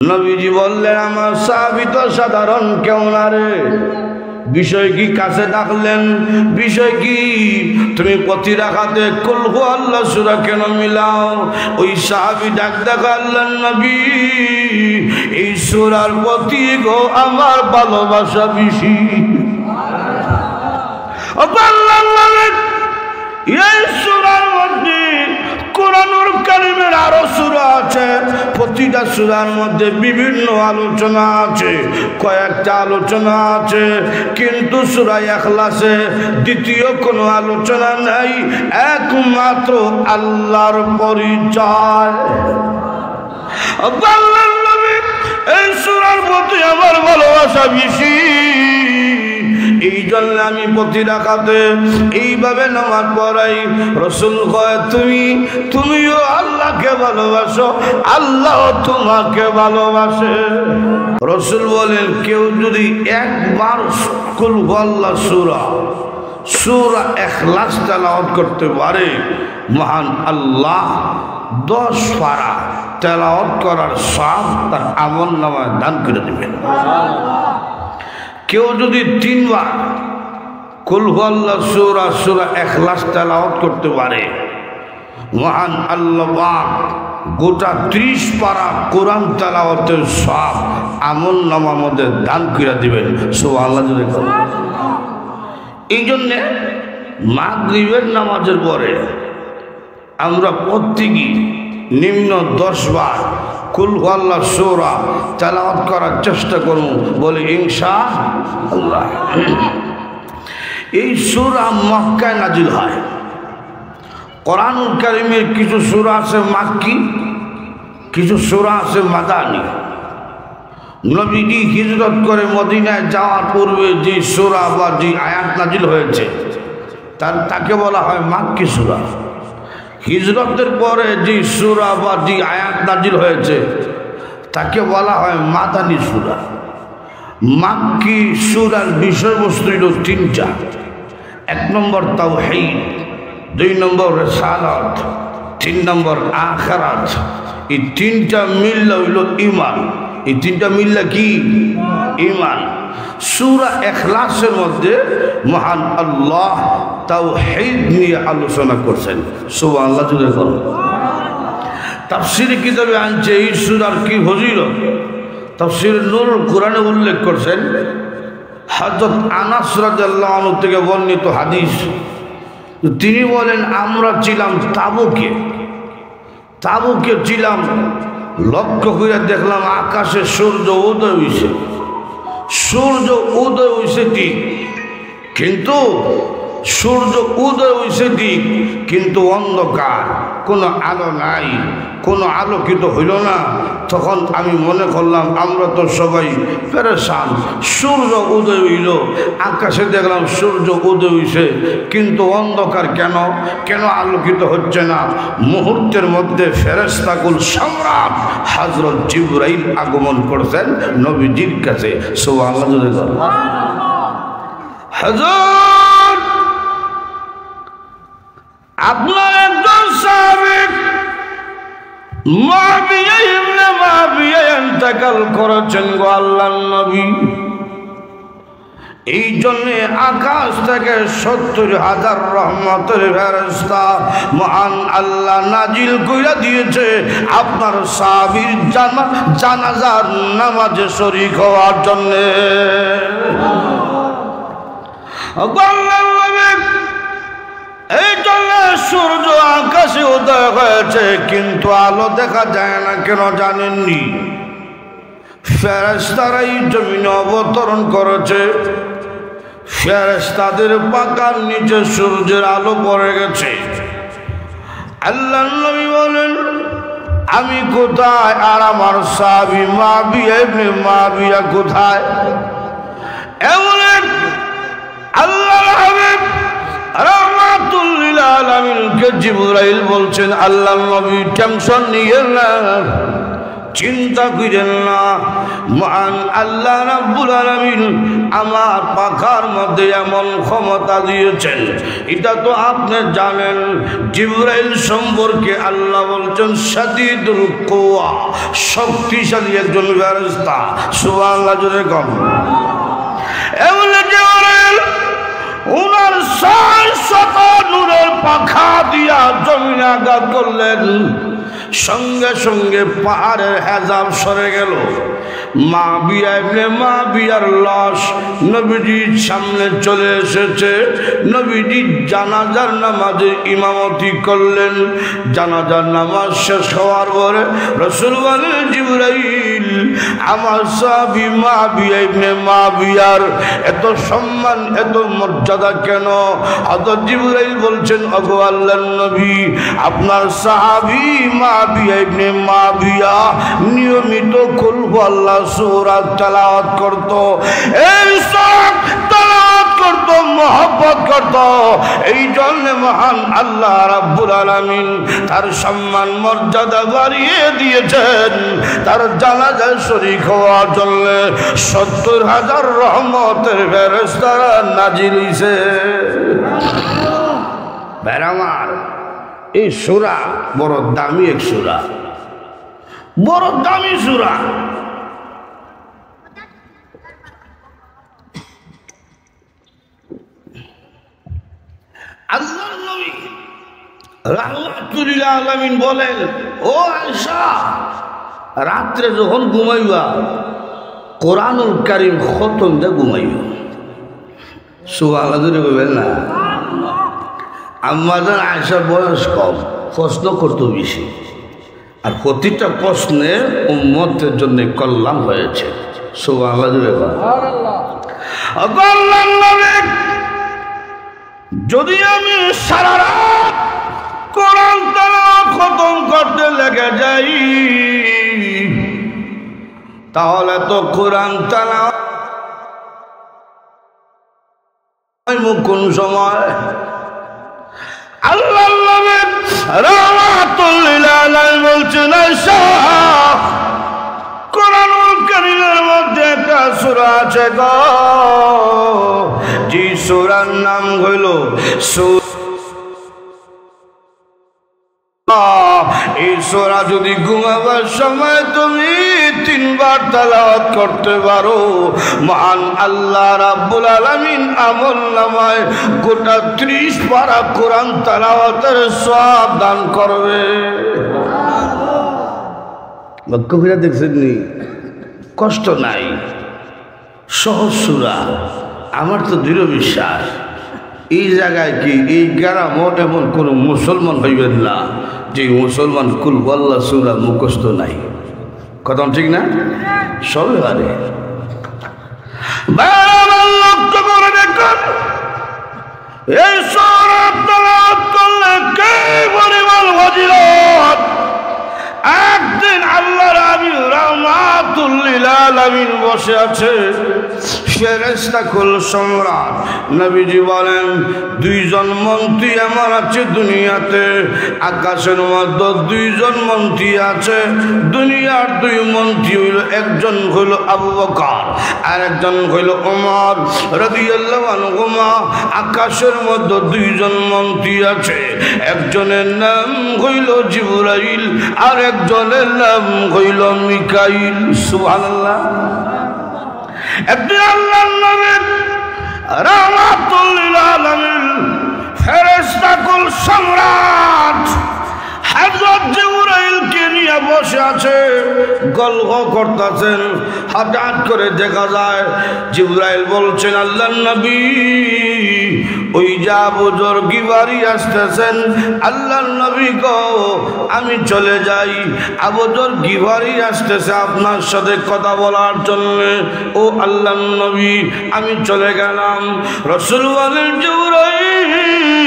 নবীজি বললেন, আমার সাহাবী তো সাধারণ কেউ না রে। বিষয় কি কাছে ডাকলেন? বিষয় কি? তুমি প্রতি রাকাতে কুল হু আল্লাহ সূরা কেন মিলাও? ওই সাহাবী ডাক দেখালেন, নবী এই সূরার প্রতি গো আমার ভালোবাসা বেশি। এই সূরার মধ্যে কোরআনুল কারীমের আরো সূরা আছে, প্রতিটা সূরার মধ্যে বিভিন্ন আলোচনা আছে, কয়েকটা আলোচনা আছে, কিন্তু সূরা ইখলাসে দ্বিতীয় কোনো আলোচনা নাই, একমাত্র আল্লাহর পরিচয়। আল্লাহর নবী এই সূরার প্রতি আমার ভালোবাসা বেশি, এই জন্য আমি প্রতি রাকাতে এইভাবে নামাজ পড়াই। রাসূল কয়, তুমিও আল্লাহকে ভালোবাসো, আল্লাহ তোমাকে ভালোবাসে। রাসূল বলেন, কেউ যদি একবার কুল হু আল্লাহ সূরা ইখলাস তেলাওয়াত করতে পারে, মহান আল্লাহ 10 পারা তেলাওয়াত করার সওয়াব তার আমলনামায় দান করে দিবেন। কেউ যদি 3 বার কুল হু আল্লাহ সূরা ইখলাস তেলাওয়াত করতে পারে, মহান আল্লাহ পাক গোটা 30 পারা কোরআন তেলাওয়াতের সওয়াব আমলনামার মধ্যে দান করে দিবেন। সুবহানাল্লাহ জোরে বলুন। এই জন্যে মাগরিবের নামাজের পরে আমরা প্রত্যেকেই নিম্ন 10 বার কুল হু আল্লাহ সূরা তেলাওয়াত করার চেষ্টা করব, বলে ইনশাআল্লাহ। এই সূরা মক্কায় নাজিল হয়। কোরআনুল কারীমের কিছু সূরা আছে মাক্কি, কিছু সূরা আছে মাদানী। নবীজি হিজরত করে মদিনায় যাওয়ার পূর্বে যে সূরা বা যে আয়াত নাজিল হয়েছে তাকে বলা হয় মাক্কি সূরা। হিজরতের পরে যে সূরা বা যে আয়াত নাজিল হয়েছে তাকে বলা হয় মাদানী সূরা। মাক্কি সূরার বিষয়বস্তু হল 3টা। 1 নম্বর তাওহীদ, 2 নম্বর রিসালাত, 3 নম্বর আখিরাত। এই 3টা মিললে হইল ঈমান। এই 3টা মিললে কি? ঈমান। সূরা ইখলাসের মধ্যে মহান আল্লাহ তাওহীদ নিয়ে আলোচনা করছেন। সুবহানাল্লাহ জোরে বলুন। তাফসীর কিতাবে আনছে এই সূরার কি ফজিলত। তাফসীর নূরুল কোরআনে উল্লেখ করছেন, হযরত আনাস রাদিয়াল্লাহু আনহু থেকে বর্ণিত হাদিস। তিনি বলেন, আমরা ছিলাম তাবুকে ছিলাম, লক্ষ্য করে দেখলাম আকাশে সূর্য উদয় হইছে। সূর্য উদয় হইছে ঠিক, কিন্তু সূর্য উদয় হইছে ঠিক, কিন্তু অন্ধকার, কোনো আলো নাই, কোনো আলোকিত হইল না। তখন আমি মনে করলাম আমরা তো সবাই পেরেশান। সূর্য উদয় হইল, আকাশে দেখলাম সূর্য উদয় হইছে, কিন্তু অন্ধকার কেন আলোকিত হচ্ছে না? মুহূর্তের মধ্যে ফেরেশতাকুল সম্রাট হযরত জিবরাইল আগমন করছেন নবীজির কাছে। সুবহানাল্লাহ জোরে বলুন। হযরত আপনার একজন সাহাবী মুআবিয়া ইবনে মুআবিয়া ইন্তেকাল করেছেন গো আল্লাহর নবী। এই জন্য আকাশ থেকে 70,000 রহমতের ফেরেশতা মহান আল্লাহ নাজিল কইরা দিয়েছে আপনার সাহাবীর জানাজার নামাজে শরীক হওয়ার জন্য। এই জন্য সূর্য আকাশে উদয় হয়েছে, কিন্তু আলো দেখা যায় না। কেন জানেননি? ফেরেশতারা এই জমিনে অবতরণ করেছে, ফেরেশতাদের পাকার নিচে সূর্যের আলো পড়ে গেছে। আল্লাহর নবী বলেন, আমি কোথায় আর আমার সাহাবী মুআবিয়া ইবনে মুআবিয়া কোথায়? এমন আল্লাহর হাবিব রাহমাতুল লিল আলামিনকে জিবরাইল বলছেন, আল্লাহর নবী টেনশন নিয়েন না, চিন্তা করেন না, মহান আল্লাহ রাব্বুল আলামিন আমার পাখার মধ্যে এমন ক্ষমতা দিয়েছেন, এটা তো আপনি জানেন। জিবরাইল সম্পর্কে আল্লাহ বলছেন শাদীদুল কুওয়া, শক্তিশালী একজন ফেরেশতা। সুবহানাল্লাহ জোরে কম। এমন জিবরাইল উনার ৬০০ নূরের পাখা দিয়া জমিনে আঘাত করলেন, সঙ্গে সঙ্গে পাহাড়ের হেজাব সরে গেল। মাবিয়ার লাশ নবীজির সামনে চলে এসেছে। নবীজি জানাজার নামাজে ইমামতি করলেন। জানাজার নামাজ শেষ হওয়ার পরে রাসূল বলেন, জিবরাইল আমার সাহাবী মাবিয়ার এত সম্মান এত মর্যাদা কেন? হযরত জিবরাইল বলছেন, ওগো আল্লাহর নবী, আপনার সাহাবী মাবিয়া নিয়মিত কুল আল্লাহ সূরা তেলাওয়াত করত, এই সব তেলাওয়াত করত, মহব্বত করত। এই জন্য মহান আল্লাহ রাব্বুল আলামিন তার সম্মান মর্যাদা বাড়িয়ে দিয়েছেন। তার জানাজায় শরীক হওয়ার জন্য ৭০,০০০ রহমতের ফেরেশতারা নাজিল হইছে। বেরামার এই সূরা বড় দামি এক সূরা, বড় দামি সূরা। আল্লাহর নবী রাহমাতুল লিল আলামিন বলেন, ও আয়েশা, রাত্রে যখন ঘুমাইবা কোরআনুল কারীম খতম দিয়ে ঘুমাইবা। সুবহানাল্লাহ জোরে বলবেন না। আম্মাজান আয়েশার বয়স কম, প্রশ্ন করত বেশি, আর প্রতিটা প্রশ্নে উম্মতের জন্য কল্যাণ হয়েছে। সুবহানাল্লাহ জোরে বলবেন। যদি আমি সারা রাত কোরআন তেলাওয়াত খতম করতে লেগে যাই, তাহলে তো কোরআন তেলাওয়াত কোন সময়? আল্লাহ রাহমাতুল লিল আলামিন বলছেন, আয়েশা, কোরআনুল কারীমের মধ্যে একটা সূরা আছে গো, যে সূরার নাম হইল এই সূরা যদি ঘুমাবার সময় তুমি ৩ বার তেলাওয়াত করতে পারো, মহান আল্লাহ রাব্বুল আলামিন আমলনামায় গোটা ৩০ পারা কোরআন তেলাওয়াতের সওয়াব দান করবে। লক্ষ্য করে দেখছেন নি? কষ্ট নাই, সহজ সূরা। আমার তো দৃঢ় বিশ্বাস এই জায়গায় কি এই গ্রামও এমন কোনো মুসলমান হইবেন না যে মুসলমান কুল আল্লাহ সূরা মুখস্থ নাই। কথা ঠিক না? সবে পারে। লক্ষ্য করে দেখুন, এই সূরা তেলাওয়াত করলে কে পরিমাণ ফজিলত। একদিন আল্লাহর হাবিব রাহমাতুল লিল আলামিন বসে আছে, ফেরেশতা কুল সম্রাট। নবীজি বলেন, 2 জন মন্ত্রী আমার আছে দুনিয়াতে। আকাশের মধ্যে 2 জন মন্ত্রী আছে। দুনিয়ার 2 মন্ত্রী হইল, একজন হইল আবু বকর আর একজন হইল ওমর রাদিয়াল্লাহু আনহুমা। আকাশের মধ্যে 2 জন মন্ত্রী আছে, একজনের নাম হইল জিবরাইল আর একজনের নাম হইল মিকাইল। সুবহানাল্লাহ। একদিন আল্লাহর নবী রাহমাতুল লিল আলামিন ফেরেশতা কুল সম্রাট হযরত জিবরাইলকে নিয়ে বসে আছে, গল্প করতেছেন। হঠাৎ করে দেখা যায় জিবরাইল বলছেন, আল্লাহর নবী ওই যা বুজুর্গ গিবারি আসতেছেন। আল্লাহর নবী গো, আমি চলে যাই, আবুজর গিবারি আসতেছে আপনার সাথে কথা বলার জন্য। ও আল্লাহর নবী, আমি চলে গেলাম। রাসূল বলেন, জিবরাইল,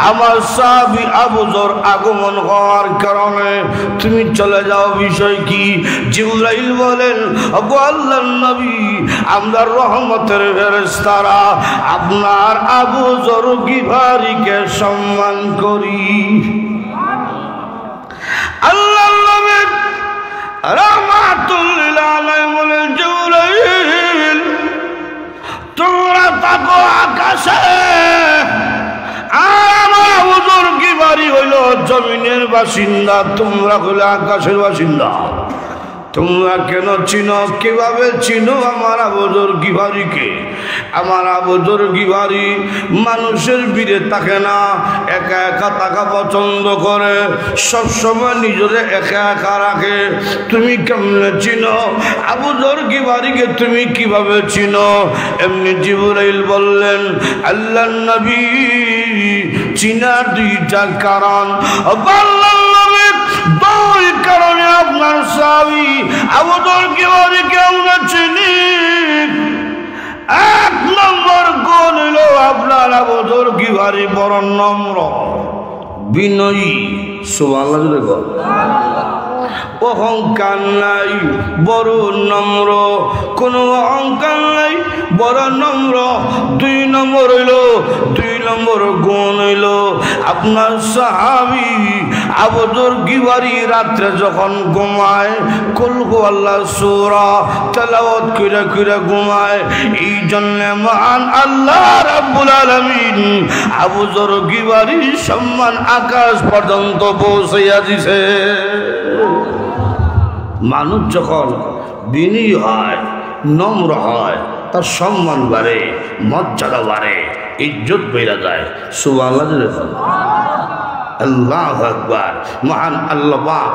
আমার সাহাবী আবুজর আগমন হওয়ার কারণে তুমি চলে যাও, বিষয় কি? জিবরাইল বলেন, ওগো আল্লাহর নবী, আমরা রহমতের ফেরেশতারা আপনার আবুজর গিফারিকে সম্মান করি। আল্লাহর নবী রাহমাতুল লিল আলামিন বলেন জিবরাইল তোমরা থাকো আকাশে আর আমার হুজুর কি বাড়ি হইল জমিনের বাসিন্দা তোমরা হইলে আকাশের বাসিন্দা তোমরা কেন চিনো কিভাবে চিনো আমার আবুজর গিভারিকে আমার আবুজর গিভারি মানুষের ভিড়ে থাকে না একা একা থাকা পছন্দ করে সবসময় নিজেরে একা একা রাখে তুমি কেমনে চিনো আবুজর গিভারিকে তুমি কিভাবে চিনো এমনি জিবরাইল বললেন আল্লাহর নবী চিনার দুইটা কারণ বললেন দুই কারণে আপনার সাহাবী আবুজর গিভারিকে আমরা চিনি এক নম্বর গুণ হলো আপনার আবুজর গিভারি বড় নম্র বিনয়ী সুবহানাল্লাহ জোরে বল অহংকার নাই বড় নম্র কোনো অহংকার নাই বড় নম্র দুই নম্বর গুণ হইল আপনার সাহাবী আবুজর গিভারি রাত্রে যখন ঘুমায় কুল হুয়াল্লাহু সূরা তেলাওয়াত করে করে ঘুমায় এই জন্য মহান আল্লাহ রাব্বুল আলামিন আবুজর গিভারির সম্মান আকাশ পর্যন্ত পৌঁছাইয়া দিছে মানুষ যখন বিনয়ী হয় নম্র হয় তার সম্মান বাড়ে মর্যাদা বাড়ে ইজ্জত বেড়ে যায় সুবহানাল্লাহ আল্লাহু আকবার মহান আল্লাহ পাক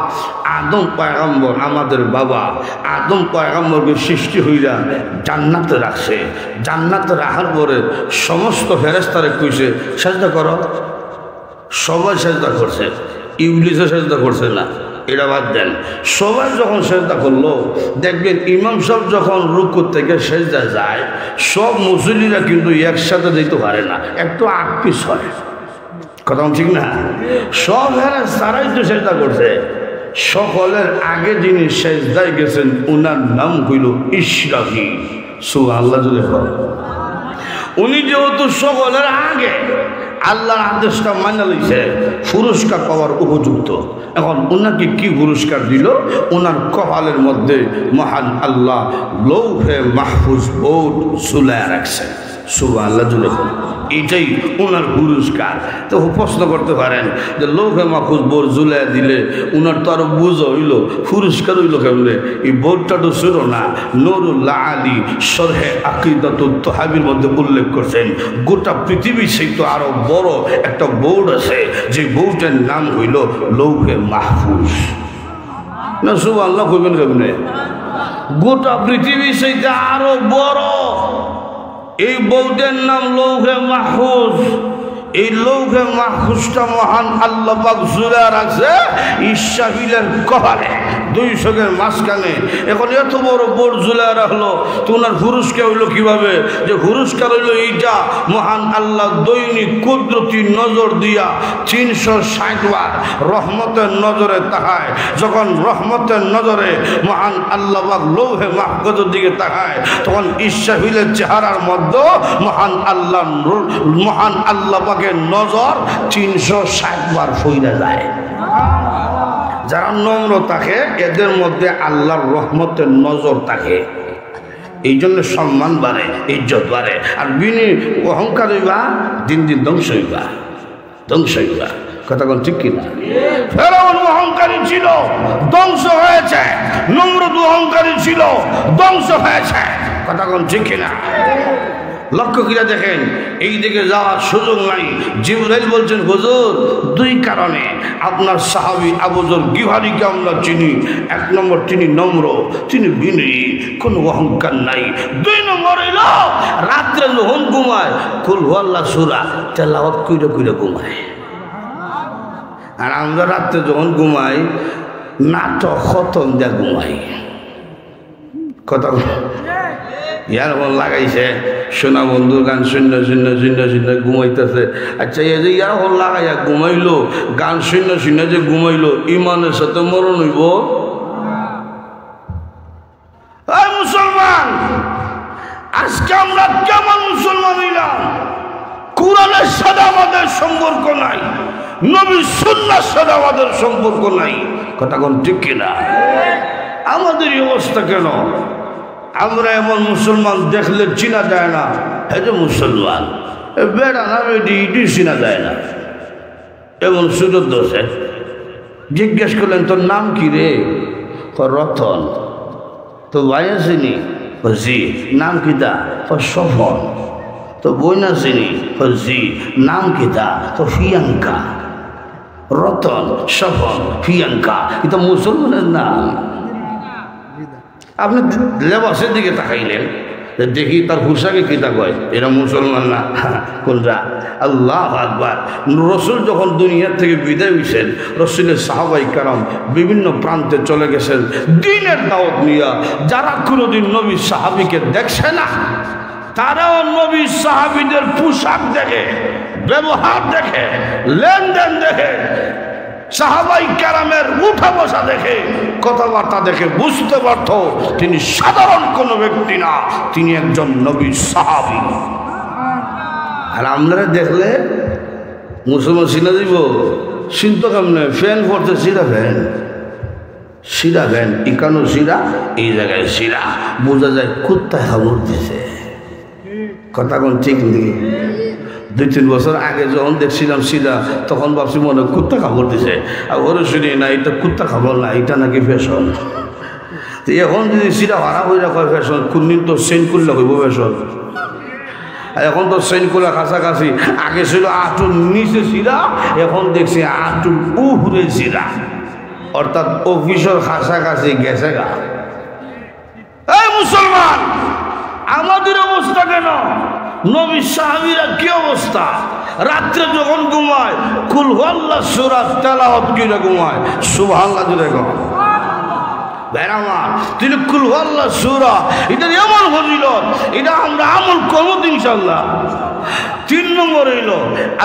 আদম পয়গম্বর আমাদের বাবা আদম পয়গম্বরকে সৃষ্টি হইয়া জান্নাতে রাখছে জান্নাতে রাখার পরে সমস্ত ফেরেশতারে কইছে সেজদা করো সবাই সেজদা করছে ইবলিসও সেজদা করছে না এটা বাদ দেন সবাই যখন সেজদা করলো দেখবেন ইমাম সাহেব যখন রুকু থেকে সেজদা যায় সব মুসল্লিরা কিন্তু একসাথে যেতে পারে না একটু আটপিস হয় কথা ঠিক না সব তারাই তো সেজদা করছে সকলের আগে যিনি সেজদায় গেছেন ওনার নাম হইল ইসরাফিল সুবহানাল্লাহ জোরে বল উনি যেহেতু সকলের আগে আল্লাহর আদেশটা মানা লইছে পুরস্কার পাওয়ার উপযুক্ত এখন ওনাকে কি পুরস্কার দিল ওনার কপালের মধ্যে মহান আল্লাহ লৌহে মাহফুজ বোর্ড ঝুলায় রাখছে সুবহানাল্লাহ জোরে বল এটাই ওনার পুরস্কার তো প্রশ্ন করতে পারেন যে লৌহে মাহফুজ বোর্ড ঝুলায় দিলে ওনার তো আরো বুঝো হইল পুরস্কার হইল কেমনে এই বোর্ডটা তো ছিল না নুরুল্লাহ আলী শরহে আকিদাতুত তাহাবির মধ্যে উল্লেখ করছেন গোটা পৃথিবী সেই তো আরো বড় একটা বোর্ড আছে যে বোর্ডের নাম হইল লৌহে মাহফুজ না সুবহানাল্লাহ কইবেন কেমনে গোটা পৃথিবী সেইটা আরো বড় এই বোর্ডের নাম লৌহে মাহফুজ এই লৌহে মাহফুজটা মহান আল্লাহ পাক ঝুলা রাখছে ইসরাফিলের কপালে দুই চোখের মাঝখানে এখন এত বড় বোর্ড ঝুলা রাখলো তো ওনার পুরস্কার হইলো কিভাবে যে পুরস্কার হইলো এইটা মহান আল্লাহ দৈনিক কুদরতি নজর দিয়া 360 বার রহমতের নজরে তাকায় যখন রহমতের নজরে মহান আল্লাহ পাক লৌহে মাহফুজের দিকে তাকায় তখন ইসরাফিলের চেহারার মধ্যে মহান আল্লাহ পাকের নজর 360 বার ফইরা যায় যারা নম্র থাকে এদের মধ্যে আল্লাহর রহমতের নজর থাকে এই জন্য সম্মান বাড়ে ইজ্জত বাড়ে আর অহংকার হইবা দিন দিন ধ্বংস হইবা কথা কোন ঠিক কিনা ফেরাউন অহংকারী ছিল ধ্বংস হয়েছে নমরুদ অহংকারী ছিল ধ্বংস হয়েছে কথা কোন ঠিক কিনা লক্ষ্য করে দেখেন এই দিকে যাওয়ার সুযোগ নাই জিবরাইল বলছেন হুজুর দুই কারণে আপনার সাহাবী আবুজর গিভারিকে আমরা চিনি এক নম্বর তিনি নম্র তিনি বিনয়ী কোনো অহংকার নাই দুই নম্বর হইল রাত্রে যখন ঘুমায় কুল হুয়াল্লাহু সূরা তেলাওয়াত কইরা কইরা ঘুমায় আর আমরা রাত্রে যখন ঘুমাই নাটক খতম দিয়া ঘুমাই কথা ইয়ার মন লাগাইছে সোনা বন্ধুর গান শূন্য শূন্য শূন্য শূন্য ঘুমাইতেছে আচ্ছা এই যে ইয়ার হল লাগাইয়া ঘুমাইলো গান শূন্য শূন্য যে ঘুমাইলো ইমানের সাথে মরণ হইব মুসলমান আজকে আমরা কেমন মুসলমান হইলাম কোরআনের সাথে আমাদের সম্পর্ক নাই নবীর সুন্নাহর সাথে আমাদের সম্পর্ক নাই কথা কোন ঠিক কিনা আমাদের এই অবস্থা কেন? আমরা এমন মুসলমান দেখলে চিনা যায় না, এই যে মুসলমান, বেড়া না বেডি ইটি চিনা যায় না, এমন সুযোগ দোষে। জিজ্ঞেস করলেন তোর নাম কি রে? রতন। তো ভাই আসেনি? জি। নাম কিতা? সফল। তো বই না চিনি? জি। নাম কিতা? তো প্রিয়াঙ্কা। রতন, সফল, প্রিয়াঙ্কা, এটা মুসলমানের নাম। আপনি লেবাসের দিকে তাকাইলেন, দেখি তার পোশাকে কিতা কয়, এরা মুসলমান না। কোনটা? আল্লাহ আকবার। রসুল যখন দুনিয়ার থেকে বিদায় হয়েছেন, রসুলের সাহাবাই কারাম বিভিন্ন প্রান্তে চলে গেছেন দ্বীনের দাওয়াত নিয়া। যারা কোনোদিন নবী সাহাবীকে দেখছে না, তারাও নবী সাহাবীদের পোশাক দেখে, ব্যবহার দেখে, লেনদেন দেখে, সাহাবাই কেরামের উঠা বসা দেখে, কথাবার্তা দেখে বুঝতে পারত তিনি সাধারণ কোনো ব্যক্তি না, তিনি একজন নবী সাহাবী। আর আমরা দেখলে মুসলমান চিনা দিব, চিনতে কেমনে? ফ্যান পড়তে সিরা ফ্যান, সিরা ফ্যান, ইকানো সিরা, এই জায়গায় সিরা, বোঝা যায় কুত্তায় খাবার দিছে। কথা কোন ঠিক নেই? 2-3 বছর আগে যখন দেখছিলাম সিরা, তখন ভাবছি মনে কুত্তা খাবার দিছে, আর ওরে শুনি না এটা কুত্তা খাবার না, এটা নাকি ফ্যাশন। তো এখন যদি সিরা ভাড়া হয়ে রাখা ফ্যাশন, কোনদিন তো সেন্ট করলে হইব ফ্যাশন। আর এখন তো সেন্ট করলে কাছাকাছি, আগে ছিল আঁটুর নিচে সিরা, এখন দেখছি আঁটুর উপরে সিরা, অর্থাৎ অফিসের কাছাকাছি গেছে গা। এই মুসলমান, আমাদের অবস্থা কেন? নবী সাহাবীরা কি অবস্থা? রাত্রে যখন ঘুমায় কুল হুয়াল্লাহ সূরা তেলাওয়াত করে ঘুমায়। সুবহানাল্লাহ জুড়ে গো বেরামার, তিনি কুল হুয়াল্লাহ সূরা, এটা এমন ফজিলত, এটা আমরা আমল করবো ইনশাআল্লাহ। 3 নম্বর হইল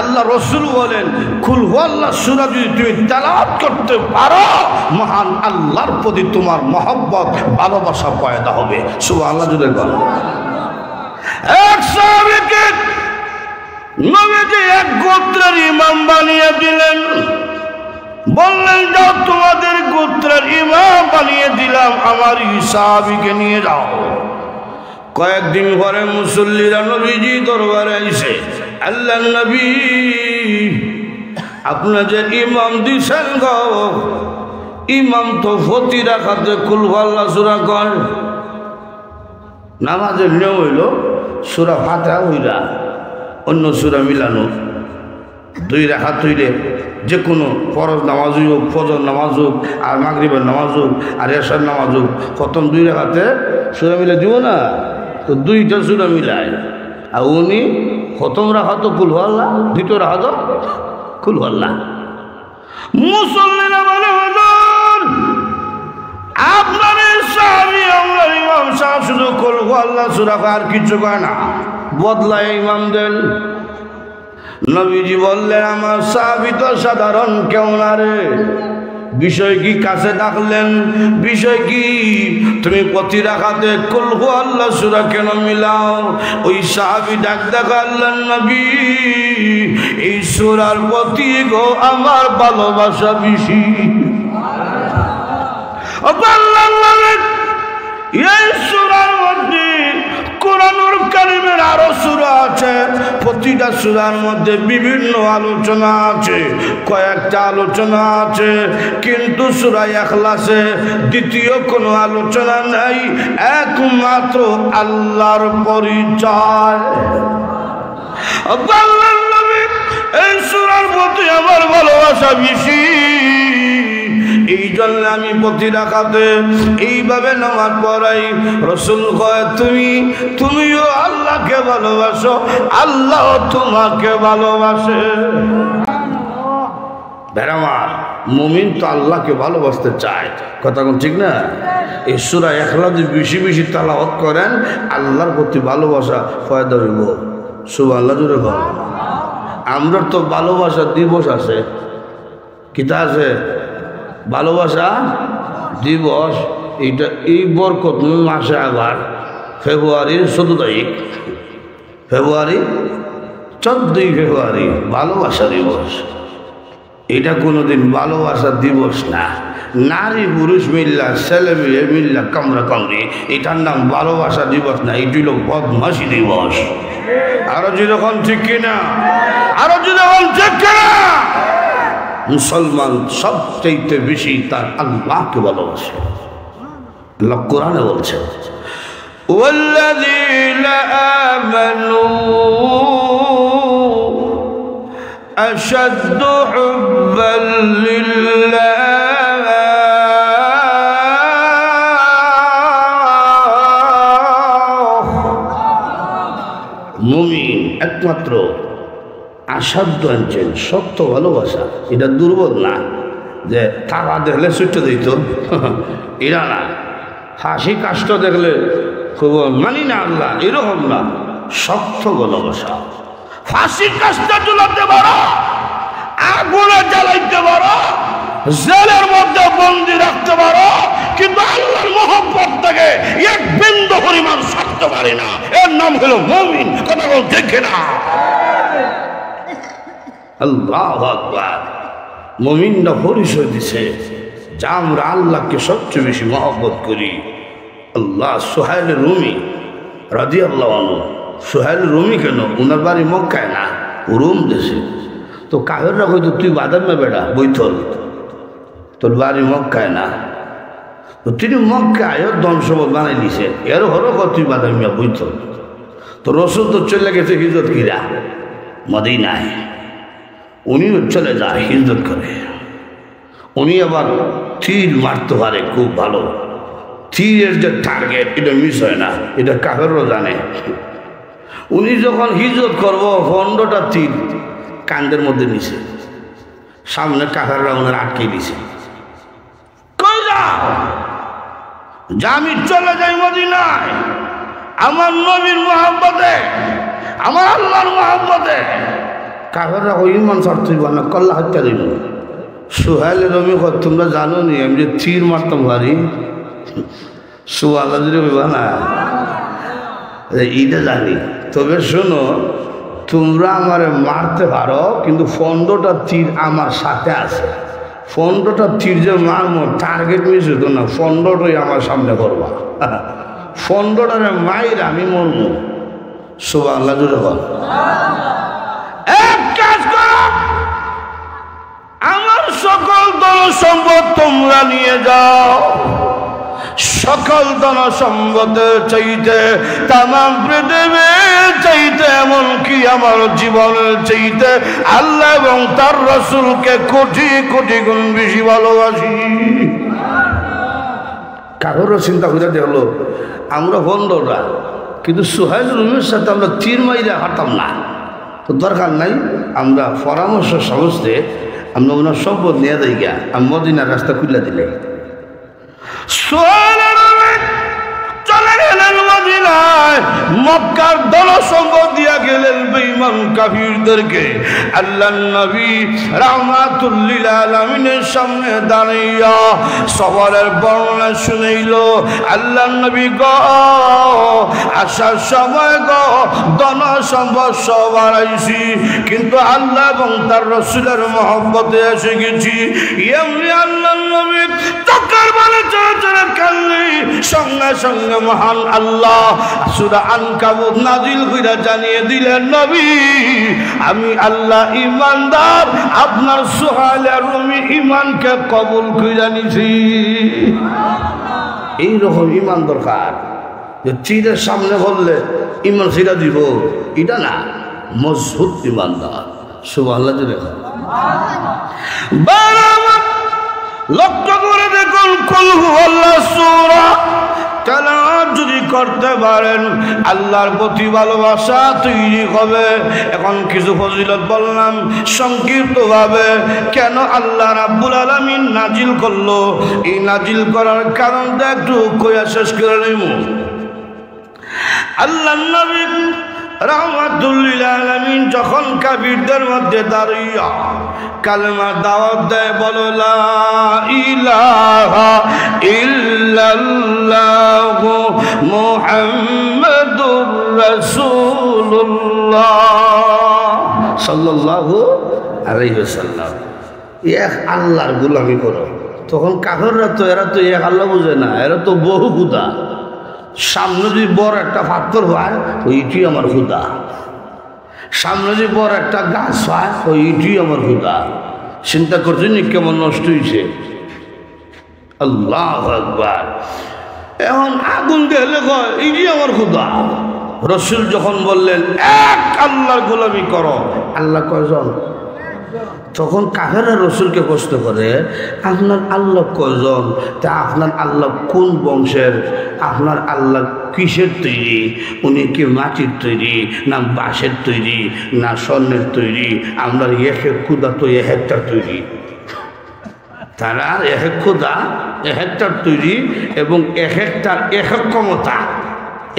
আল্লাহ রসুল বলেন কুল হুয়াল্লাহ সূরা যদি তুমি তেলাওয়াত করতে পারো, মহান আল্লাহর প্রতি তোমার মহব্বত, ভালোবাসা পয়দা হবে। সুবহানাল্লাহ জুড়ে গো। এক সাহাবীকে নবীজি এক গোত্রের ইমাম বানিয়ে দিলেন, বললেন যাও তোমাদের গোত্রের ইমাম বানিয়ে দিলাম, আমার এই সাহাবীকে নিয়ে যাও। কয়েকদিন পরে মুসল্লিরা নবীজি দরবারে আইছে, আল্লাহ নবী আপনার যে ইমাম দিছেন গো, ইমাম তো ফতি রাখাতে কুল হুয়াল্লাহ সূরা কয়। নামাজের নিয়ম হইল সূরা ফাতিহা হইলা অন্য সূরা মিলানো, 2 রাকাত হইলে যে কোনো ফরজ নামাজ হোক, ফজর নামাজ হোক, আর মাগরিবের নামাজ হোক, আর এশার নামাজ হোক, প্রথম 2 রাকাতে সূরা মিলে দিব না, তো 2টা সূরা মিলায়। আর উনি প্রথম রাকাত কুল হুয়াল্লাহ, 2য় রাকাত কুল হুয়াল্লাহ। মুসল্লিরা বলে আপনার সাহাবী আমার ইমাম সাহেব শুধু কুল হুয়াল্লাহ সূরা আর কিছু কয় না, বদলায় ইমাম দেন। নবীজি বললেন আমার সাহাবী তো সাধারণ কেউ না রে। বিষয় কি? কাছে ডাকলেন, বিষয় কি? তুমি প্রতি রাকাতে কুল হুয়াল্লাহ সূরা কেন মিলাও? ওই সাহাবী ডাক দেখালেন নবী এই সূরার প্রতি গো আমার ভালোবাসা বেশি। এই সূরার মধ্যে কোরআনুল কারীমের আরো সূরা আছে, প্রতিটা সূরার মধ্যে বিভিন্ন আলোচনা আছে, কয়েকটা আলোচনা আছে, কিন্তু সূরা ইখলাসে দ্বিতীয় কোনো আলোচনা নাই, একমাত্র আল্লাহর পরিচয়। আল্লাহর নবী এই সূরার প্রতি আমার ভালোবাসা বেশি, এই জন্য আমি প্রতি রাকাতে এইভাবে নামাজ পড়াই। রাসূল কয় তুমিও আল্লাহকে ভালোবাসো, আল্লাহ তোমাকে ভালোবাসে। বেরামার মুমিন তো আল্লাহকে ভালোবাসতে চায়, কথা কোন ঠিক না? এই সূরা ইখলাস বেশি বেশি তেলাওয়াত করেন, আল্লাহর প্রতি ভালোবাসা পয়দা হইব। সুবহানাল্লাহ জোরে বল। আমরা তো ভালোবাসা দিবস আছে, কিতা আছে? ভালোবাসা দিবস। এইটা এই বরকত মাসে আবার ফেব্রুয়ারির 14 তারিখ, ফেব্রুয়ারি 14ই ফেব্রুয়ারি ভালোবাসা দিবস। এটা কোনোদিন ভালোবাসা দিবস না। নারী পুরুষ মিল্লা ছেলে মেয়ে মিল্লা কামরা কামড়ি, এটার নাম ভালোবাসা দিবস না, এটি হলো বদমাশি দিবস। আরো যেরকম ঠিক কিনা, আরো যেরকম ঠিক কিনা। মুসলমান সবচেয়ে বেশি তার আল্লাহকে ভালোবাসে। আল্লাহ কোরআনে বলছে ওয়াল্লাযীনা আমানু আশাদ্দু হুব্বান লিল্লাহ মুমিন একমাত্র আসাধ্য আনছেন সত্য ভালোবাসা। এটা দুর্বল না যে তারা দেখলে ছুটে দিত, এরা না। হাসি কাষ্ট দেখলে খুব মানি না আল্লাহ, এরকম না। সত্য ভালোবাসা। ফাঁসি কাষ্ট ঝুলাতে পারো, আগুনে জ্বালাইতে পারো, জেলের মধ্যে বন্দি রাখতে পারো, কিন্তু আল্লাহর মহব্বত থেকে এক বিন্দু পরিমাণ ছাড়তে পারে না। এর নাম হলো মুমিন। কথা বল দেখে না। আল্লাহু আকবার। মুমিনরা পরিচয় দিছে যা আমরা আল্লাহকে সবচেয়ে বেশি মহব্বত করি। আল্লাহ সুহাইল রুমি রাদিয়াল্লাহু আনহু, সুহাইল রুমি কেন, উনার বাড়ি মক্কায় না, রুম দেশে। তো কাহেররা কইতো তুই বাদামে বেড়া বৈথল, তোর বাড়ি মক্কায় না। তো তিনি মক্কায় দমসবত বানাই দিছে, এর হলো তুই বাদামিয়া বৈথল। তো রসুল তো চলে গেছে হিজরত কিরা মদিনায়, উনিও চলে যায় হিজরত করে। উনি আবার তীর মারতে পারে খুব ভালো। তীরের যে টার্গেট এটা মিস হয় না, এটা কাহেরও জানে। উনি যখন হিজরত করব 15টা তীর কান্দের মধ্যে নিছে, সামনে কাহেররা ওনার আটকে দিছে। কই যাও? যা আমি চলে যাই মদিনায় আমার নবীর মহব্বতে, আমার আল্লাহর মহব্বতে। কাহেররা ওই ইমান ছাড়তেই না, কল্লা হত্যা দিল। সুহাইল রমি তোমরা জানো নি আমি যে তীর মারতাম পারি? সুয়ালা যদি বলবা না, এইটা জানি। তবে শোনো, তোমরা আমার মারতে পারো, কিন্তু 15টা তীর আমার সাথে আছে। 15টা তীর যে মারবো টার্গেট মিস হতো না, 15টাই আমার সামনে করবা। 15টারে মাইর আমি মরবো। সুবহানাল্লাহ জুড়ে বল। এক কাজ করো, আমার সকল ধন সম্পদ তোমরা নিয়ে যাও। সকল ধন সম্পদের চাইতে, তামাম পৃথিবীর চাইতে, এমনকি আমার জীবনের চাইতে আল্লাহ এবং তার রাসূলকে কোটি কোটি গুণ বেশি ভালোবাসি। কারোরও চিন্তা করে দেখলো আমরা বন্ধরা, কিন্তু সুহাইল রুমের সাথে আমরা তীর মাইরে হাঁটতাম না। তো দরকার নাই, আমরা পরামর্শ সমস্তে আমরা ওনার সম্পদ নিয়ে যাই গিয়া, আমি মদিনার রাস্তা খুলে দিলে চলে গেলেন মদিনায়। মক্কার ধন সম্পদ দিয়া গেলেন বেঈমান কাফিরদেরকে। আল্লাহর নবী রাহমাতুল লিল আলামিনের সামনে দাঁড়াইয়া সবরের বর্ণনা শুনাইল। আল্লাহর নবী গো, আসার সময় গো ধন সম্পদ সব হারাইছি, কিন্তু আল্লাহ এবং তার রাসূলের মহব্বতে এসে গেছি। এমনি আল্লাহর নবী চোখের বালে চড়ে চড়ে কান্দি। সঙ্গে সঙ্গে মহান আল্লাহ সূরা আনকাবুত নাজিল কইরা জানিয়ে দিলেন, নবী আমি আল্লাহ ঈমানদার, আপনার সুহাইল রুমি ঈমানকে কবুল কইরা নিছি। এইরকম ঈমান দরকার, যে তীরের সামনে বললে ঈমান ছিড়া দিব, এটা না, মজবুত ঈমানদার। সুবহানাল্লাহ জোরে লক্ষ্য করে দেখুন, কুল হুয়াল্লাহু সূরা তেলাওয়াত যদি করতে পারেন আল্লাহর প্রতি ভালোবাসা তৈরি হবে। এখন কিছু ফজিলত বললাম সংক্ষিপ্তভাবে, কেন আল্লাহ রাব্বুল আলামিন নাজিল করলো, এই নাজিল করার কারণটা একটু কইয়া শেষ করে নেব। আল্লাহর নবী রাহমাতুল লিল আলামিন যখন কাফিরদের মধ্যে দাঁড়িয়ে কালেমার দাওয়াত দেয়, বলো লা ইলাহা ইল্লাল্লাহু মুহাম্মাদুর রাসূলুল্লাহ সাল্লাল্লাহু আলাইহি ওয়াসাল্লাম। এক আল্লাহর গোলামি করো, তখন কাফেররা তো এরা তো এক আল্লাহ বুঝে না, এরা তো বহু খুদা। সামনে যদি বড় একটা পাথর হয় ওইটি আমার খুদা, সামনে যদি বড় একটা গাছ হয় ওইটি আমার খুদা। চিন্তা করছেন কেমন নষ্ট হয়েছে। আল্লাহু আকবার। এখন আগুন গেলে কয় এইটি আমার খুদা। রসুল যখন বললেন এক আল্লাহর গোলামি করো, আল্লাহ কয়জন? তখন কাফেররা রসুলকে প্রশ্ন করে আপনার আল্লাহ কয়জন, তা আপনার আল্লাহ কোন বংশের, আপনার আল্লাহ কিসের তৈরি, উনি কি মাটির তৈরি না বাঁশের তৈরি না স্বর্ণের তৈরি? আমরা এক এক খুদা তো এক একটা তৈরি, তারা এক এক খুদা এক একটার তৈরি এবং এক একটার এক এক ক্ষমতা।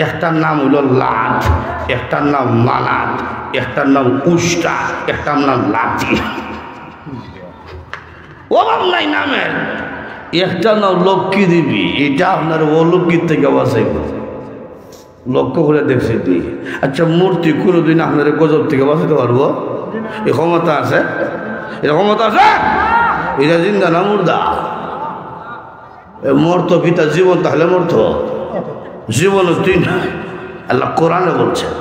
একটার নাম হলো লাত, একটার নাম মানাত, একটার নাম উষ্টা, একটার নাম লাঠি। অভাব নাই নামের। একটা নাম লক্ষ্মী দেবী, এটা আপনার অলক্ষ্মীর থেকে বাঁচাইব। লক্ষ্য করে দেখছেন নি? আচ্ছা মূর্তি কোনোদিন আপনার গজব থেকে বাঁচাতে পারবো? এ ক্ষমতা আছে? এটা ক্ষমতা আছে? এটা জিন্দা না মুর্দা? মর্ত পিতা জীবন, তাহলে মর্ত জীবন তিন। আল্লাহ কোরআনে বলছেন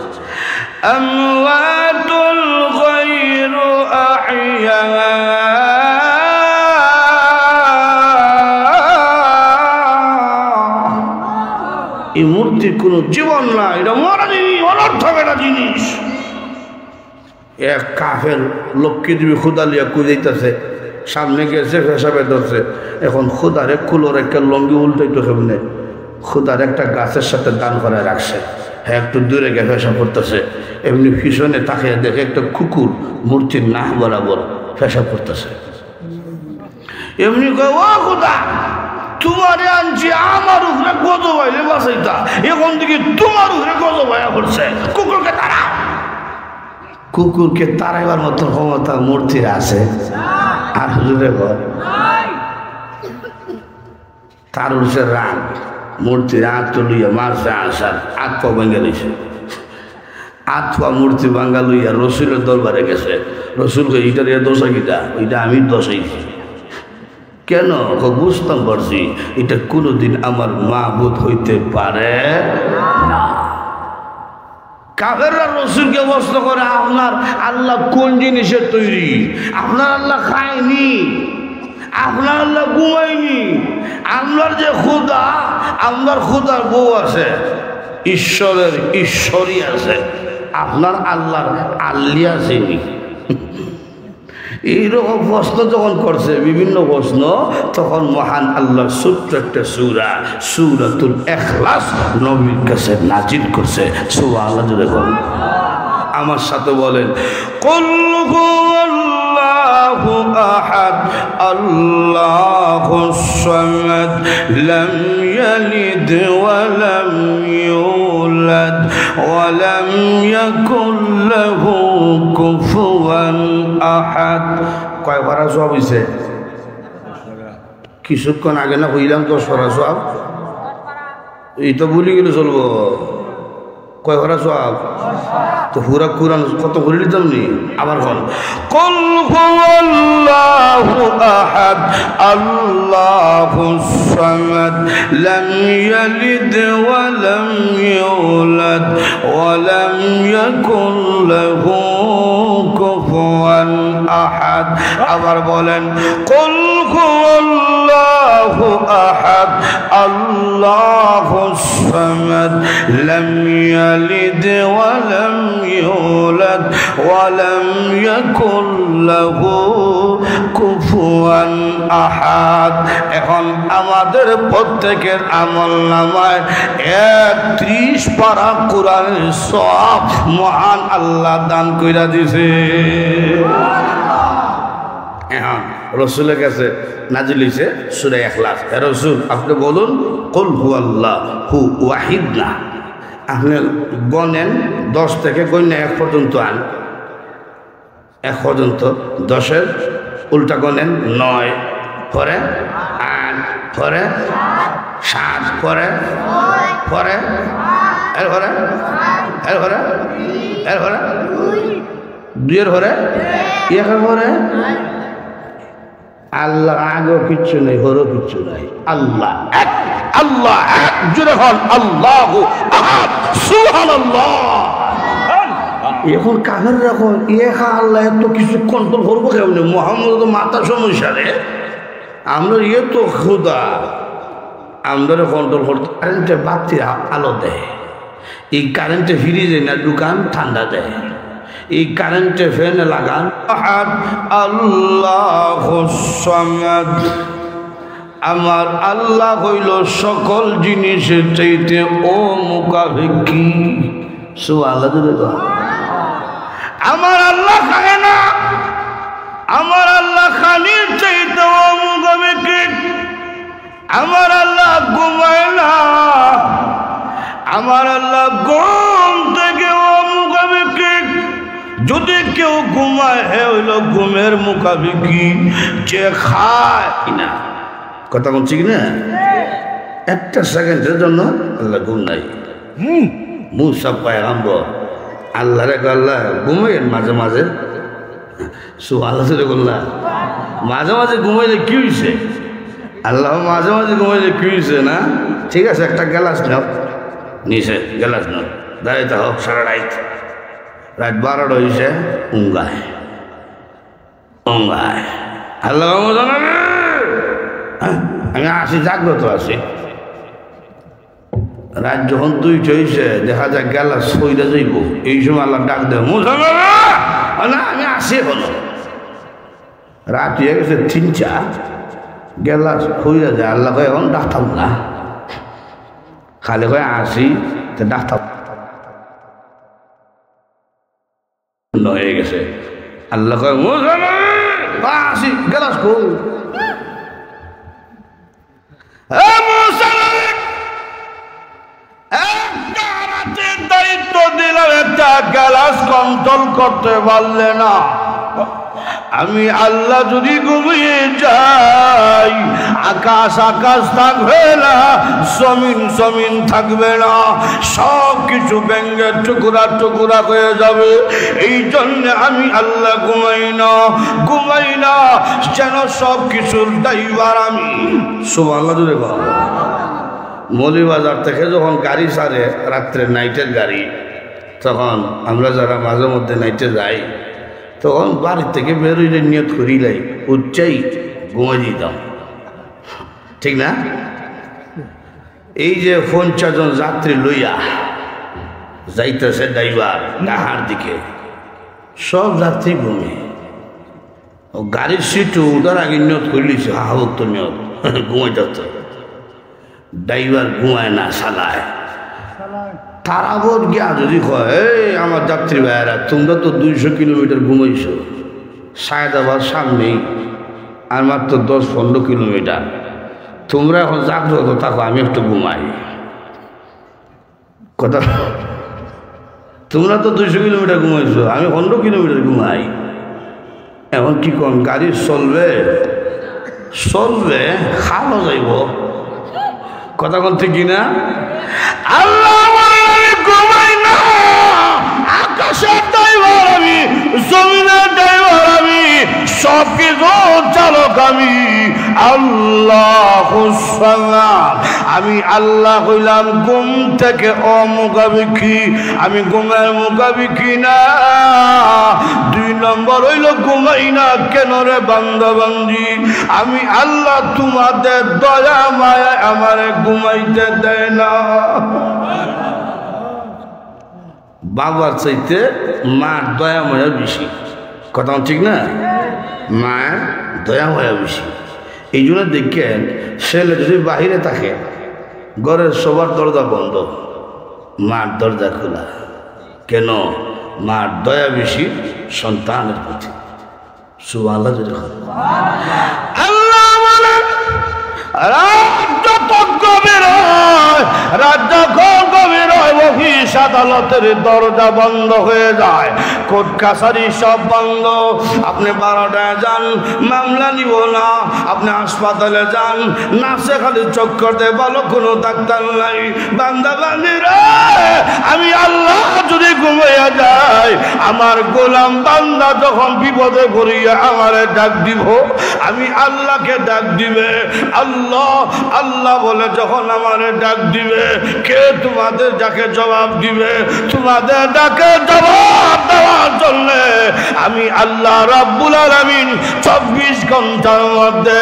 আমওয়াতুল গায়রু আহইয়া, এই মূর্তির কোনো জীবন না, এটা মরা জিনিস, অনর্থক একটা জিনিস। এক কাফের লক্ষ্মী দেবী খুদা লিয়া কুদাইতেছে, সামনে গেছে পেশাবে ধরছে। এখন খুদারে কুলোর একটা লঙ্গি উল্টাইতো কেমনে, খুদার একটা গাছের সাথে দান করে রাখছে। হ্যাঁ একটু দূরে গিয়ে পেশা করতেছে, এমনি পিছনে তাকে দেখে একটা কুকুর মূর্তির নাক বরাবর পেশা করতেছে। এমনি কয় ও খুদা তোমারে আনছি আমার উপরে গজব আইলে বাঁচাইতা, এখন থেকে তোমার উপরে গজব আয়া পড়ছে, কুকুরকে তাড়াও। কুকুরকে তাড়াইবার মতো ক্ষমতা মূর্তির আছে? আর হুজুরে ঘর তার উঠছে রাগ, মূর্তির হাত লইয়া মারছে আসার হাত পা ভেঙে দিয়েছে। হাত পা মূর্তি ভাঙ্গা লইয়া রসুলের দরবারে গেছে। রসুলকে এইটার এ দোষা কিটা, ওইটা আমি দোষাইছি। কেন? বুঝতাম পারছি এটা কোনোদিন আমার মাবুদ হইতে পারে না। কাফেররা রসুলকে প্রশ্ন করে আপনার আল্লাহ কোন জিনিসের তৈরি? আপনার আল্লাহ খায়নি, আপনার আল্লাহ ঘুমায়নি, আপনার যে খুদা, আপনার খুদার বউ আছে, ঈশ্বরের ঈশ্বরী আছে, আপনার আল্লাহর আল্লি আসেনি। এইরকম প্রশ্ন যখন করছে বিভিন্ন প্রশ্ন, তখন মহান আল্লাহর ছোট্ট একটা সূরা সূরাতুল ইখলাস নবীর কাছে নাজিল করছে। সুবহানাল্লাহ জোরে বলেন, আমার সাথে বলেন কুল হুয়াল্লাহু আহাদ আল্লাহুস সামাদ লাম ইয়ালিদ ওয়া লাম ইউলাদ ওয়া লাম ইয়াকুল লাহু কুফুয়ান আহাদ। কয় পারা সব হইছে? কিছুক্ষণ আগে না হইলাম 10 পারা সব, এই তো ভুলে গেলে চলবো। কয় পারা সব তো পুরা কুরআন কত করে দিতাম নি। আবার বল কুল হুয়াল্লাহু আহাদ আল্লাহুস সামাদ লাম ইয়ালিদ ওয়া লাম ইউলাদ ওয়া লাম ইয়াকুল লাহু কুফুয়ান আহাদ। আবার বলেন কুল হুয়াল্লাহু আহাদ আল্লাহুস সামাদ লাম ইয়ালিদ ওয়া লাম ইউলাদ ওয়া লাম ইয়াকুল লাহু কুফুয়ান আহাদ। এখন আমাদের প্রত্যেকের আমলনামায় 31 পারা কোরআনের সওয়াব মহান আল্লাহ দান কইরা দিয়েছে। এখন রসুলের কাছে নাজিল হইছে সূরা ইখলাস। হে রাসূল আপনি বলুন কুল হুয়াল্লাহু ওয়াহিদ না, আপনি গণেন 10 থেকে গণ্যা 1 পর্যন্ত আন, 1 পর্যন্ত 10-এর উল্টা গণেন 9, পরে 8, পরে 7, পরে পরে এরপরে এরপরে এরপরে 2-এর পরে 1-এর পরে আল্লাহ আগেও কিচ্ছু নেই, হরও কিচ্ছু নাই। আল্লাহ এক, আল্লাহ এক, জোরে হন আল্লাহু আহাদ, সুবহানাল্লাহ। এখন কাফের রাখো একা আল্লাহ এত কিছু কন্ট্রোল করবো কেমন? মোহাম্মদ তো মাথা সমস্যা রে, আমরা ইয়ে তো খুদা, আমরা কন্ট্রোল করতে। কারেন্টে বাতির আলো দেয়, এই কারেন্টে ফ্রিজে না দোকান ঠান্ডা দেয়, এই কারেন্টে ফ্যান লাগান। আল্লাহুস সামাদ, আমার আল্লাহ হইল সকল জিনিসের চাইতে ও মুখাপেক্ষী। সুবহানাল্লাহ দিলে তো আমার আল্লাহ খায় না, আমার আল্লাহ খানির চাইতে ও মুখাপেক্ষী। আমার আল্লাহ ঘুমায় না, আমার আল্লাহ ঘুম থেকে ও মুখাপেক্ষী। যদি কেউ ঘুমায় হে হইল ঘুমের মুখাপেক্ষী। যে খায় না, কথা বলছি কি না, একটা সেকেন্ডের জন্য আল্লাহ ঘুম নাই। মুসা পয়গম্বর আল্লাহ রে আল্লাহ ঘুমাইয়েন মাঝে মাঝে। সুবহানাল্লাহ বললাম, মাঝে মাঝে ঘুমাইলে কি হয়েছে? আল্লাহ মাঝে মাঝে ঘুমাইলে কি হয়েছে না? ঠিক আছে, একটা গ্লাস নাও, নিচে গ্লাস নাও, দাঁড়াইতে হোক সারা রাত, রাত 12টা হয়েছে, উঙ্গায় উঙ্গায় আল্লাহ জানাবে আমি আসি, জাগ্রত আছি। রাত যখন 2টা হয়েছে, দেখা যায় গেলা সইরা যাইব, এই সময় আল্লাহ ডাক দেয় না আমি আসি। হলো রাত হয়ে গেছে 3টা, গেলা হইয়া যায়, আল্লাহ কয় এখন ডাকতাম না, খালি কয় আসি, তো ডাকতাম হয়ে গেছে। আল্লাহ কয় আসি, গেলাস কই? দায়িত্ব দিলাম, একটা গ্যালাস কন্ট্রোল করতে পারলে না। আমি আল্লাহ যদি ঘুমিয়ে যাই, আকাশ আকাশ থাকবে না, জমিন জমিন থাকবে না, সব কিছু ভেঙে টুকরা টুকরা হয়ে যাবে। এই জন্য আমি আল্লাহ ঘুমাই না, যেন সব কিছুর ড্রাইভার আমি। সুবহানাল্লাহ জোরে বল। মৌলভীবাজার থেকে যখন গাড়ি ছাড়ে রাত্রে, নাইটের গাড়ি, তখন আমরা যারা মাঝে মধ্যে নাইটে যাই, তখন বাড়ির থেকে বেরোইলে নিয়ত করিলাই উচ্চাই ঘুমাই দিতাম, ঠিক না? এই যে 50 জন যাত্রী লইয়া যাইতেছে ড্রাইভার ডাহার দিকে, সব যাত্রী ঘুমে, গাড়ির সিটও উঠার আগে নিয়ত করিলিছে, হাহুক তো নিয়ত ঘুমাই যাত। ড্রাইভার ঘুমায় না, চালায়। তারাবত গিয়া যদি কয় এই আমার যাত্রী ভাইয়েরা, তোমরা তো 200 কিলোমিটার ঘুমাইছো, সায়দাবাদ সামনেই, আর মাত্র 10-15 কিলোমিটার, তোমরা এখন জাগ্রত থাকো, আমি একটু ঘুমাই। কথা, তোমরা তো 200 কিলোমিটার ঘুমাইছো, আমি 15 কিলোমিটার ঘুমাই। এখন কি কোন গাড়ি চলবে চলবে, খালো যাইব, কথা বলতে কিনা? আল্লাহ ঘুমাই না, আকাশের ড্রাইভার আমি, জমিনের ড্রাইভার আমি, সব কিছু চালক আমি। আল্লাহুস সামাদ, আমি আল্লাহ হইলাম ঘুম থেকে অমুখাপেক্ষী, আমি ঘুমের মুখাপেক্ষী না। 2 নম্বর হইল ঘুমাই না কেন রে বান্দা বান্দি? আমি আল্লাহ তোমাদের দয়া মায়া আমারে ঘুমাইতে দেয় না। বাবার চাইতে মার দয়া মায়া বেশি, কথা ঠিক না? মায়ের দয়া মায়া বেশি। এই জন্য দেখেন, ছেলে যদি বাহিরে থাকে, ঘরের সবার দরজা বন্ধ, মার দরজা খোলা। কেন? মার দয়া বেশি সন্তানের প্রতি। সুবহানাল্লাহ। আল্লাহ বলেন, রাত যত গভীর হয়, রাত যখন গভীর হয়, অফিস আদালতের দরজা বন্ধ হয়ে যায়, কোর্ট কাছারি সব বন্ধ। আপনি 12টায় যান, মামলা নিব না। আপনি হাসপাতালে যান, নার্সে খালি চক্কর দেয়, ভালো কোনো ডাক্তার নাই। বান্দা বান্দিরা, আমি আল্লাহ যদি ঘুমাইয়া যায়, আমার গোলাম বান্দা যখন বিপদে পড়িয়া আমারে ডাক দিব, আমি আল্লাহকে ডাক দিবে। আল্লাহ আল্লাহ বলে যখন আমারে ডাক দিবে, কে তোমাদের ডাকে জবাব দিবে? তোমাদের ডাকে জবাব দেওয়ার জন্য আমি আল্লাহ রাব্বুল আলামিন 24 ঘন্টার মধ্যে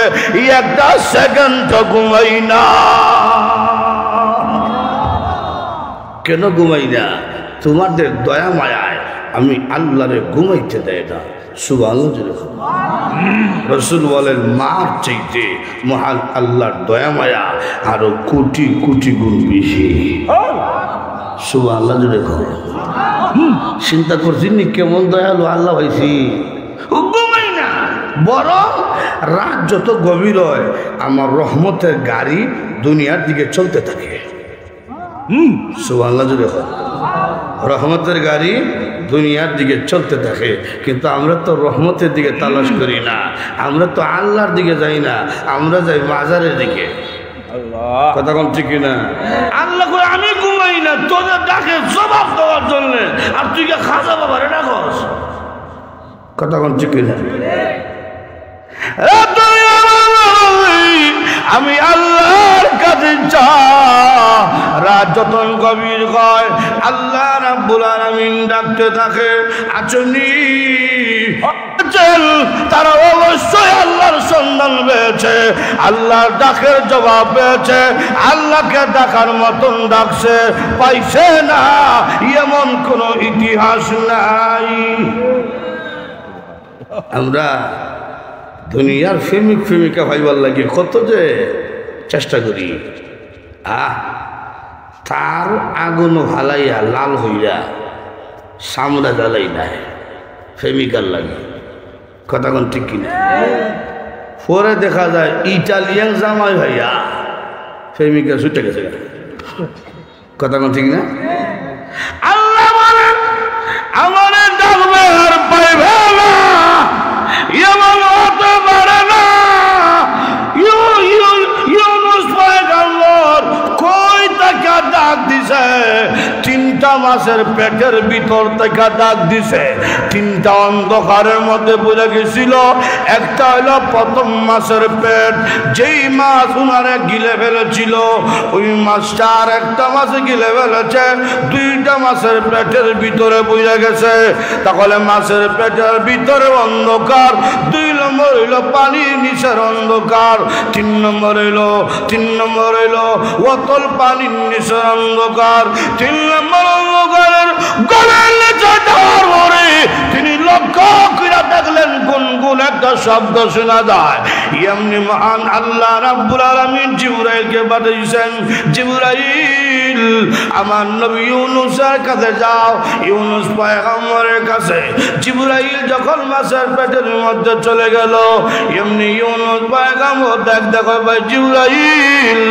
একটা সেকেন্ড ঘুমাই না। কেন ঘুমাই না? তোমাদের দয়া মায়ায় আমি আল্লাহরে ঘুমাইতে দেয় না। সুবহানাল্লাহ। রাসূল বলেন, মার চাইতে মহান আল্লাহর দয়া মায়া আরো কোটি কোটি গুণ বেশি। সুবহানাল্লাহ জুড়ে কর। চিন্তা করছি নি কেমন দয়ালু আল্লাহ হয়েছি। ঘুমাই না, বরং রাত যত গভীর হয় আমার রহমতের গাড়ি দুনিয়ার দিকে চলতে থাকে। সুবহানাল্লাহ জুড়ে কর। রহমতের গাড়ি দুনিয়ার দিকে চলতে থাকে, কিন্তু আমরা তো রহমতের দিকে তালাশ করি না, আমরা তো আল্লাহর দিকে যাই না, আমরা যাই বাজারের দিকে। কথা কোন ঠিক না? আল্লাহ কই আমি ঘুমাই না তোদের ডাকে জবাব দেওয়ার জন্য, আর তুই কে খাজা বাবারে ডাকস? কথা কোন ঠিক না? আমি আল্লাহর কাছে রাত যত গভীর হয় আল্লাহ রাব্বুল আলামিন ডাকতে থাকে, আচনি তারা অবশ্যই আল্লাহর সন্ধান পেয়েছে, আল্লাহর ডাকের জবাব পেয়েছে, আল্লাহকে ডাকার মতন ডাকছে, পাইছে না এমন কোন ইতিহাস নাই। আমরা দুনিয়ার প্রেমিক প্রেমিকা ভাইবার লাগে কত যে চেষ্টা করি, তার আগুন ভালাইয়া লাল হইয়া সামরা জ্বালাই নাই প্রেমিকার লাগে। কথা কোন ঠিক কিনা? পরে দেখা যায় ইটালিয়ান জামাই ভাইয়া প্রেমিকা ছুটে গেছে। কথা কোন ঠিক না? আল্লাহ বলেন আমার ডাকবে আর পাইবে না, এমন হতে পারে না। ইউনূস পয়গম্বর কই থেকে ডাক দিছে? 3টা মাসের পেটের ভিতর থেকে ডাক দিছে। 3টা অন্ধকারের মধ্যে বুঝে গেছিল। একটা হলো প্রথম মাসের পেট, যেই মাছ উনারে গিলে ফেলেছিল, ওই মাছটা আর একটা মাছে গিলে ফেলেছে। 2টা মাসের পেটের ভিতরে বুঝে গেছে। তাহলে মাছের পেটের ভিতরে অন্ধকার। 2 নম্বর হইল পানির নিচের অন্ধকার। 3 নম্বর হইল অতল পানির নিচের অন্ধকার। 3 নম্বর অন্ধকারের গলের নিচে যাওয়ার পরে তিনি লক্ষ্য করে দেখলেন গুনগুন একটা শব্দ শোনা যায়। এমনি মহান আল্লাহ রাব্বুল আলামিন জিবরাইলকে পাঠাইছেন, জিবরাইল আমার নবী ইউনূসের কাছে যাও। ইউনূস পয়গম্বরের কাছে জিবরাইল যখন মাছের পেটের মধ্যে চলে গেল, এমনি ইউনূস পয়গম্বর দেখো ভাই জিবরাইল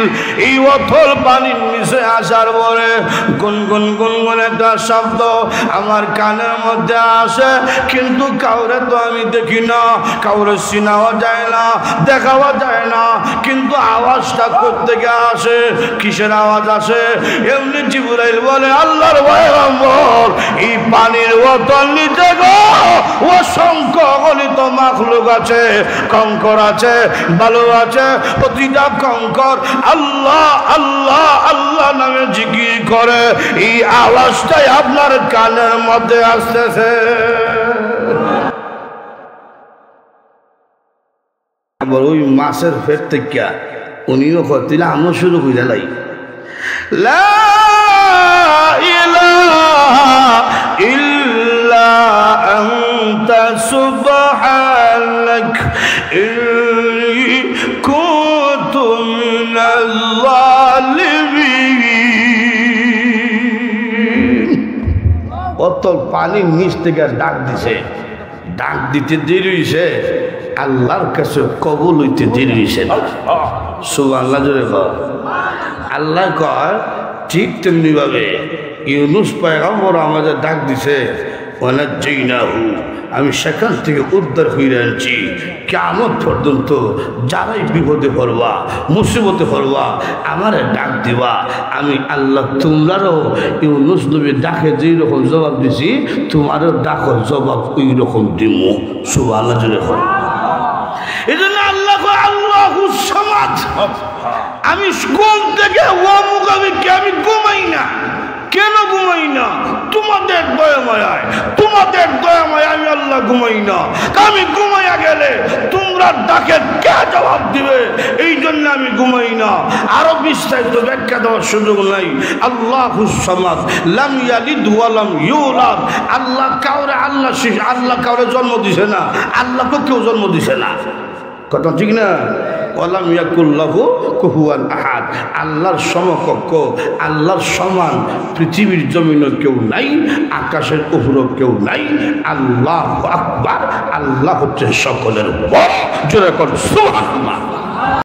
এই অথল পানির নিচে আসার পরে গুনগুন গুনগুন একটা শব্দ আমার কানের মধ্যে আসে, কিন্তু কাউরে তো আমি দেখি না, কাউরে চিনাও যায় না, দেখাও যায় না, কিন্তু আওয়াজটা কোত্থেকে আসে? কিসের আওয়াজ আসে? এমনি জিবরাইল বলে আল্লাহর পয়গম্বর এই পানির অতল নিচে গো অসংখ্য গণিত মাখলুক আছে, কঙ্কর আছে, বালু আছে, প্রতিটা কঙ্কর আল্লাহ আল্লাহ আল্লাহ নামে জিকির করে। এই আওয়াজটাই আপনার কানের মধ্যে আসতেছে। আবার ওই মাছের ফের থেকে উনিও করতিলে আমরা শুরু করে লাই লা ইলাহা ইল্লা আনতা সুবহানাক ইন্নী কুনতু মিনাল যালিমিন। অতল পানির নিচ থেকে ডাক দিছে, ডাক দিতে দেরি হইছে, আল্লাহর কাছে কবুল হইতে দেরি হইছে না। সুবহানাল্লাহ জোরে কর। আল্লাহ কয় ঠিক তেমনি ভাবে ইউনূস পয়গম্বর আমাদের ডাক দিছে, ওয়ানাজ্জাইনাহু, আমি সেখান থেকে উদ্ধার হয়ে আনছি। কিয়ামত পর্যন্ত যারাই বিপদে পড়বা, মুসিবতে পড়বা, আমারে ডাক দিবা, আমি আল্লাহ তোমরারও ইউনূস নবীর ডাকে যেই রকম জবাব দিছি তোমারও ডাকর জবাব ওই রকম দিমু। সুবহানাল্লাহ জোরে বল। এই জন্য আল্লাহ আল্লাহুস সামাদ, আমি কোন থেকে আমি ঘুমাই না। কেন ঘুমাই না? তোমাদের দয়া মায়ায়, তোমাদের দয়া মায়ায় আমি আল্লাহ ঘুমাই না। আমি ঘুমাইয়া গেলে তোমরা ডাকে কে জবাব দিবে? এই জন্য আমি ঘুমাই না। আরো বিস্তারিত ব্যাখ্যা দেওয়ার সুযোগ নাই। আল্লাহুস সামাদ, লাম ইয়ালিদ ওয়া লাম ইউলাদ। আল্লাহ কাউরে জন্ম দিছে না, আল্লাহকে কেউ জন্ম দিছে না। কথা ঠিক না? ওয়ালাম ইয়াকুল্লাহু কুফুয়ান আহাদ। আল্লাহর সমকক্ষ, আল্লাহর সমান পৃথিবীর জমিনে কেউ নাই, আকাশের উপরেও কেউ নাই। আল্লাহু আকবার। আল্লাহ হচ্ছে সকলের বড়। জোরে কর সুবহানাল্লাহ।